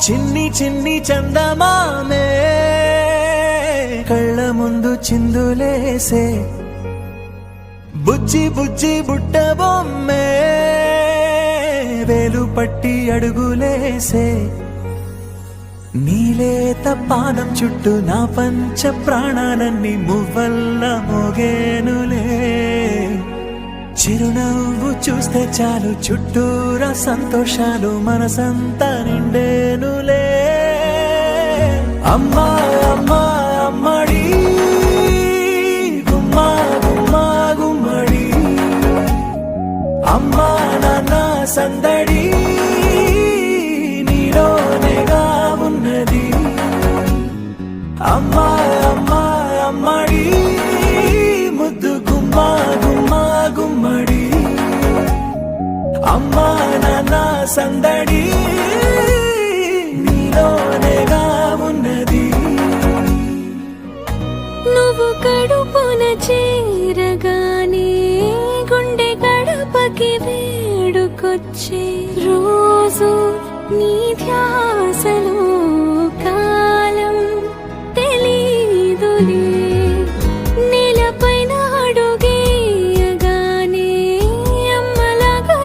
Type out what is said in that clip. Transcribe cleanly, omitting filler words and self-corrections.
చిన్ని చిన్ని చందమామే కళ్ళ ముందు చిందులేసే, బుజ్జి బుజ్జి బుట్ట బొమ్మే వేలు పట్టి అడుగులేసే, నీలేత పాదం చుట్టూ నా పంచ ప్రాణాలన్నీ మువ్వల్ల మోగేనులే, చిరునవ్వు చూస్తే చాలు చుట్టూరా సంతోషాలు మనసంతా నిండేనులే. అమ్మా అమ్మా అమ్మడి గుమ్మా గుమ్మా గుమ్మడి, అమ్మా నాన్న సందడి నీలోనేగా ఉన్నది. అమ్మా అమ్మా అమ్మడి ముద్దు గుమ్మా గుమ్మా గుమ్మడి, అమ్మా నాన్న సందడి నీలోనేగా ఉన్నది. నువ్వు కడుపున చేరగానే గుండె గడపకి వేడుకొచ్చే, రోజు నీ ధ్యాసలో కాలం తెలీదులే.